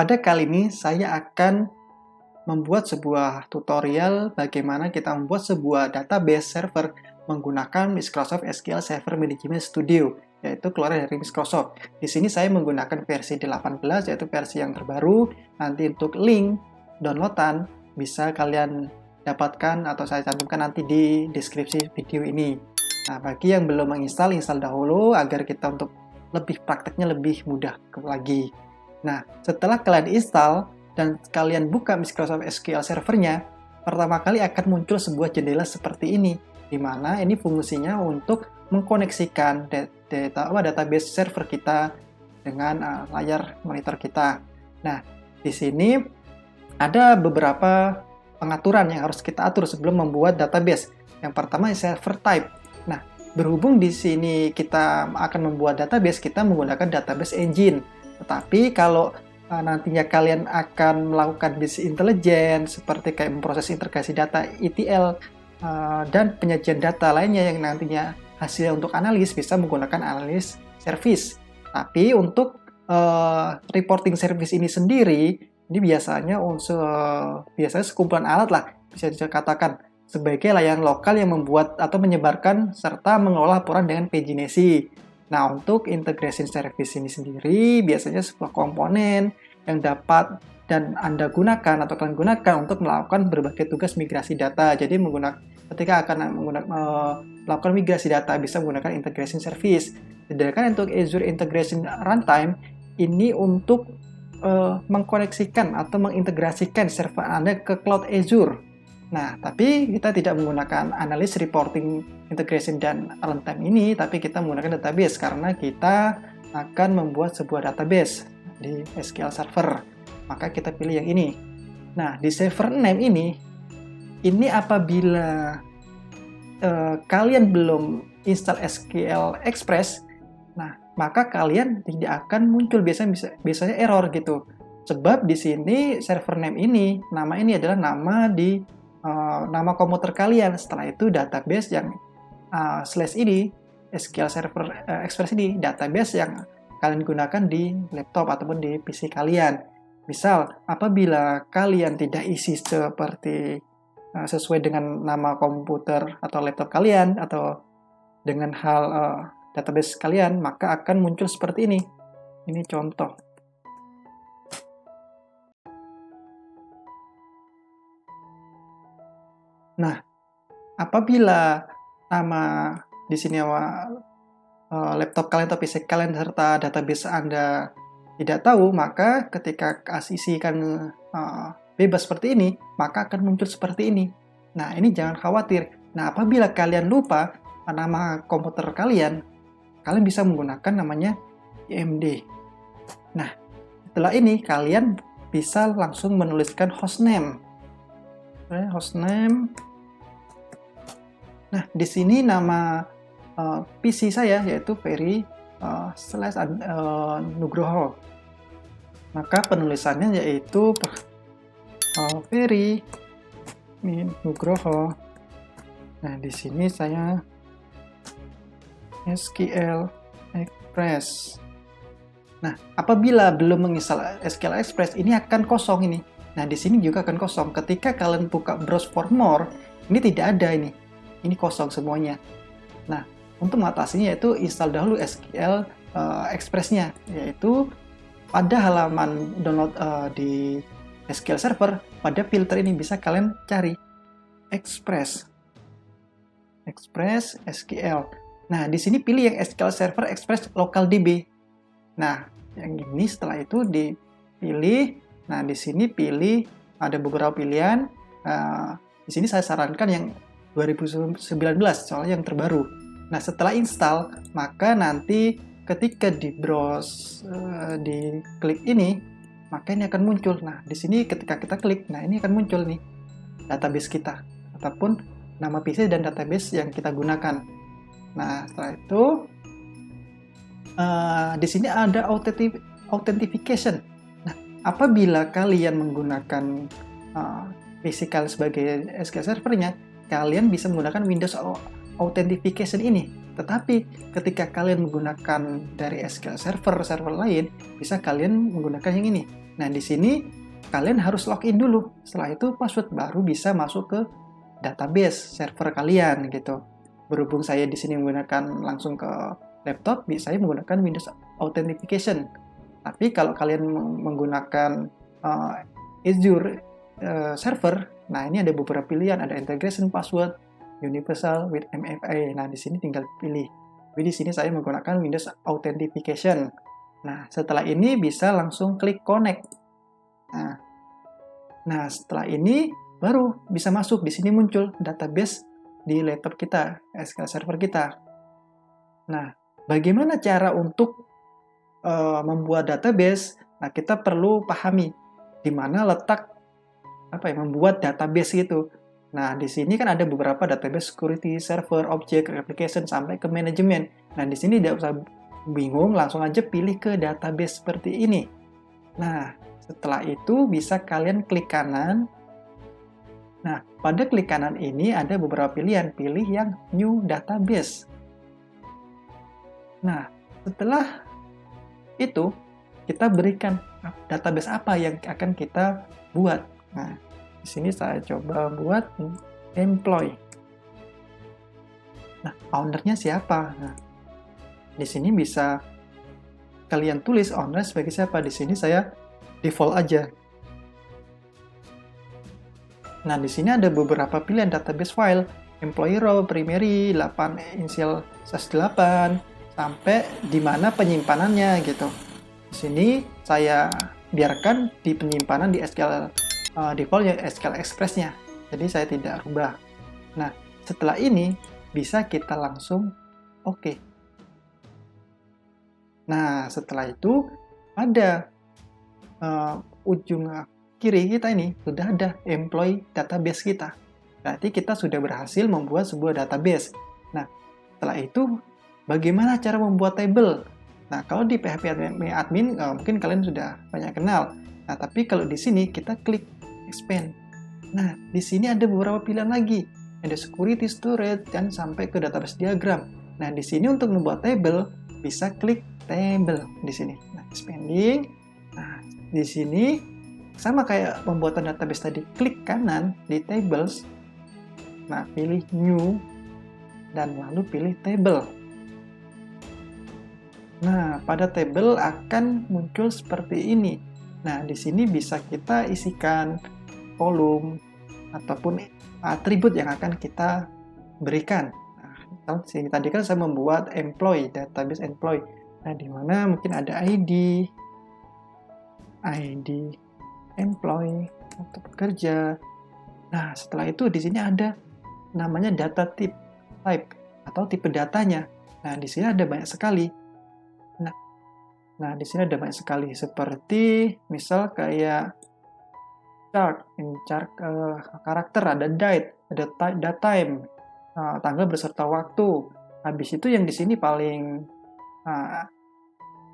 Pada kali ini saya akan membuat sebuah tutorial bagaimana kita membuat sebuah database server menggunakan Microsoft SQL Server Management Studio, yaitu keluar dari Microsoft. Di sini saya menggunakan versi 18, yaitu versi yang terbaru. Nanti untuk link downloadan bisa kalian dapatkan atau saya cantumkan nanti di deskripsi video ini. Nah, bagi yang belum menginstal, install dahulu agar kita untuk lebih prakteknya lebih mudah lagi. Nah, setelah kalian install dan kalian buka Microsoft SQL Server-nya, pertama kali akan muncul sebuah jendela seperti ini, di mana ini fungsinya untuk mengkoneksikan database server kita dengan layar monitor kita. Nah, di sini ada beberapa pengaturan yang harus kita atur sebelum membuat database. Yang pertama server type. Nah, berhubung di sini kita akan membuat database, kita menggunakan database engine. Tetapi kalau nantinya kalian akan melakukan business intelligence seperti kayak memproses integrasi data ETL dan penyajian data lainnya yang nantinya hasil untuk analis bisa menggunakan analis service. Tapi untuk reporting service ini sendiri, ini biasanya sekumpulan alat lah, bisa dikatakan sebagai layanan lokal yang membuat atau menyebarkan serta mengelola laporan dengan paginasi. Nah, untuk integration service ini sendiri biasanya sebuah komponen yang dapat dan Anda gunakan atau kalian gunakan untuk melakukan berbagai tugas migrasi data. Jadi ketika akan melakukan migrasi data bisa menggunakan integration service. Sedangkan untuk Azure Integration Runtime ini untuk mengkoneksikan atau mengintegrasikan server Anda ke Cloud Azure. Nah, tapi kita tidak menggunakan analis, reporting, integration, dan runtime ini, tapi kita menggunakan database karena kita akan membuat sebuah database di SQL Server. Maka kita pilih yang ini. Nah, di server name ini apabila kalian belum install SQL Express, nah, maka kalian tidak akan muncul biasanya error gitu. Sebab di sini server name ini, nama ini adalah nama komputer kalian. Setelah itu database yang slash ini, SQL Server Express ini, database yang kalian gunakan di laptop ataupun di PC kalian. Misal, apabila kalian tidak isi seperti sesuai dengan nama komputer atau laptop kalian atau dengan hal database kalian, maka akan muncul seperti ini. Ini contoh. Nah, apabila nama di sini laptop kalian atau PC kalian serta database Anda tidak tahu, maka ketika isikan bebas seperti ini, maka akan muncul seperti ini. Nah, ini jangan khawatir. Nah, apabila kalian lupa nama komputer kalian bisa menggunakan namanya IMD. Nah, setelah ini kalian bisa langsung menuliskan hostname. Hostname. Nah, di sini nama PC saya yaitu Ferry Nugroho. Maka penulisannya yaitu Ferry Nugroho. Nah, di sini saya SQL Express. Nah, apabila belum menginstal SQL Express, ini akan kosong ini. Nah, di sini juga akan kosong. Ketika kalian buka browse for more, ini tidak ada ini. Ini kosong semuanya. Nah, untuk mengatasinya yaitu install dahulu SQL Express-nya, yaitu pada halaman download di SQL Server, pada filter ini bisa kalian cari Express SQL. Nah, di sini pilih yang SQL Server Express Local DB. Nah, yang ini setelah itu dipilih. Nah, di sini pilih ada beberapa pilihan. Di sini saya sarankan yang 2019 soalnya yang terbaru. Nah, setelah install, maka nanti ketika di browse di klik ini, maka ini akan muncul. Nah, di sini ketika kita klik, nah ini akan muncul nih database kita ataupun nama PC dan database yang kita gunakan. Nah, setelah itu di sini ada authentication. Nah, apabila kalian menggunakan PC kalian sebagai SQL servernya, kalian bisa menggunakan Windows authentication ini. Tetapi ketika kalian menggunakan dari SQL server lain, bisa kalian menggunakan yang ini. Nah, di sini kalian harus login dulu. Setelah itu password baru bisa masuk ke database server kalian gitu. Berhubung saya di sini menggunakan langsung ke laptop, saya menggunakan Windows Authentication. Tapi kalau kalian menggunakan Azure server, nah ini ada beberapa pilihan, ada integration password, universal with MFA. Nah, di sini tinggal pilih. Jadi di sini saya menggunakan Windows Authentication. Nah, setelah ini bisa langsung klik connect. Nah, setelah ini baru bisa masuk. Di sini muncul database di laptop kita, SQL Server kita. Nah, bagaimana cara untuk membuat database? Nah, kita perlu pahami di mana letak membuat database itu. Nah, di sini kan ada beberapa database security, server, object, application, sampai ke manajemen. Nah, di sini tidak usah bingung, langsung aja pilih ke database seperti ini. Nah, setelah itu bisa kalian klik kanan. Nah, pada klik kanan ini ada beberapa pilihan. Pilih yang New Database. Nah, setelah itu kita berikan database apa yang akan kita buat. Nah, di sini saya coba buat employee. Nah, ownernya siapa? Nah, di sini bisa kalian tulis owner sebagai siapa. Di sini saya default aja. Nah, di sini ada beberapa pilihan database file. Employee row, primary, 8 initial /8, sampai di mana penyimpanannya gitu. Di sini saya biarkan di penyimpanan di SQL default ya, SQL Express-nya. Jadi saya tidak rubah. Nah, setelah ini bisa kita langsung oke. Nah, setelah itu ada ujung kiri kita ini sudah ada employee database kita. Berarti kita sudah berhasil membuat sebuah database. Nah, setelah itu bagaimana cara membuat table? Nah, kalau di PHP admin mungkin kalian sudah banyak kenal. Nah, tapi kalau di sini kita klik expand. Nah, di sini ada beberapa pilihan lagi. Ada security, storage, dan sampai ke database diagram. Nah, di sini untuk membuat table bisa klik table di sini. Nah, expanding. Nah, di sini sama kayak pembuatan database tadi, klik kanan di tables. Nah, pilih new dan lalu pilih table. Nah, pada table akan muncul seperti ini. Nah, di sini bisa kita isikan kolom ataupun atribut yang akan kita berikan. Nah, sini tadi kan saya membuat employee, database employee. Nah, di mana mungkin ada ID employee atau pekerja. Nah, setelah itu di sini ada namanya data type atau tipe datanya. Nah, di sini ada banyak sekali. Nah, di sini ada banyak sekali seperti misal kayak chart karakter, ada date, ada datetime, tanggal beserta waktu. Habis itu yang di sini paling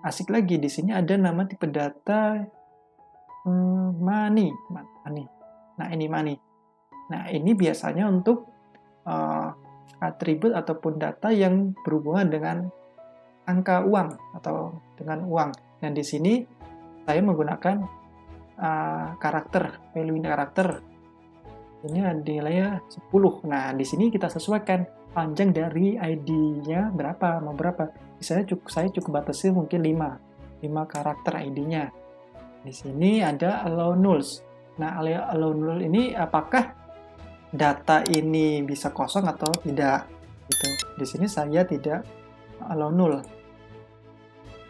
asik lagi, di sini ada nama tipe data money. Nah, ini money. Nah, ini biasanya untuk atribut ataupun data yang berhubungan dengan angka uang atau dengan uang. Nah, di sini saya menggunakan karakter, value karakter. Ini nilainya 10. Nah, di sini kita sesuaikan panjang dari ID-nya berapa, mau berapa. Saya cukup batasi mungkin 5 karakter ID-nya. Di sini ada allow nulls. Nah, allow null ini apakah data ini bisa kosong atau tidak? Gitu. Di sini saya tidak allow null.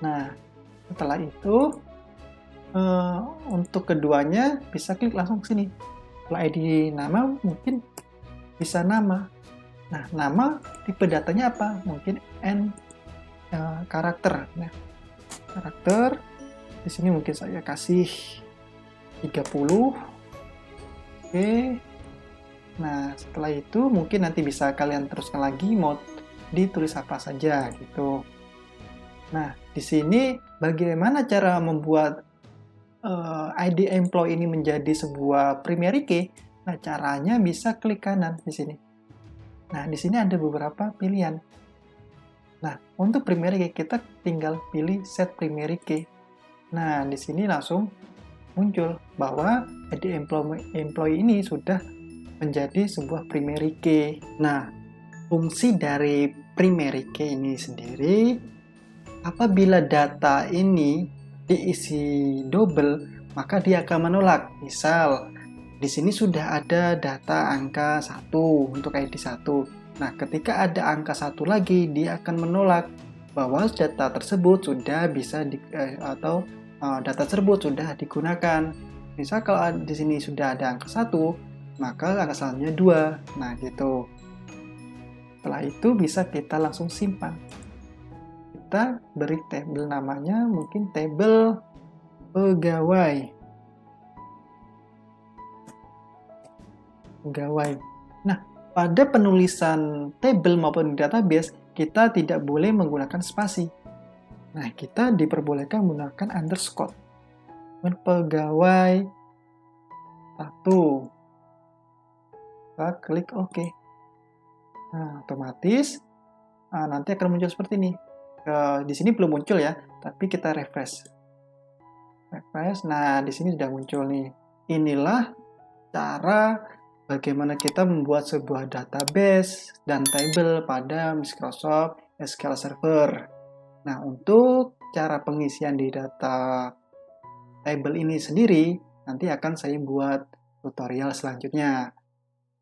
Nah, setelah itu untuk keduanya bisa klik langsung ke sini. Kalau ID nama mungkin bisa nama. Nah, nama tipe datanya apa? Mungkin karakter. Nah, karakter di sini mungkin saya kasih 30. Oke. Nah, setelah itu mungkin nanti bisa kalian teruskan lagi mau ditulis apa saja gitu. Nah, di sini bagaimana cara membuat ID employee ini menjadi sebuah primary key? Nah, caranya bisa klik kanan di sini. Nah, di sini ada beberapa pilihan. Nah, untuk primary key kita tinggal pilih set primary key. Nah, di sini langsung muncul bahwa ID employee ini sudah menjadi sebuah primary key. Nah, fungsi dari primary key ini sendiri, apabila data ini diisi double, maka dia akan menolak. Misal, di sini sudah ada data angka 1 untuk ID 1. Nah, ketika ada angka 1 lagi, dia akan menolak bahwa data tersebut sudah bisa data tersebut sudah digunakan. Misal kalau di sini sudah ada angka 1, maka angka selanjutnya 2. Nah, gitu. Setelah itu bisa kita langsung simpan. Kita beri tabel namanya mungkin tabel pegawai. Nah, pada penulisan tabel maupun database, kita tidak boleh menggunakan spasi. Nah, kita diperbolehkan menggunakan underscore. Pegawai 1. Kita klik OK. Nah, otomatis nanti akan muncul seperti ini. Di sini belum muncul ya, tapi kita refresh. Nah, di sini sudah muncul nih. Inilah cara bagaimana kita membuat sebuah database dan table pada Microsoft SQL Server. Nah, untuk cara pengisian di data table ini sendiri, nanti akan saya buat tutorial selanjutnya.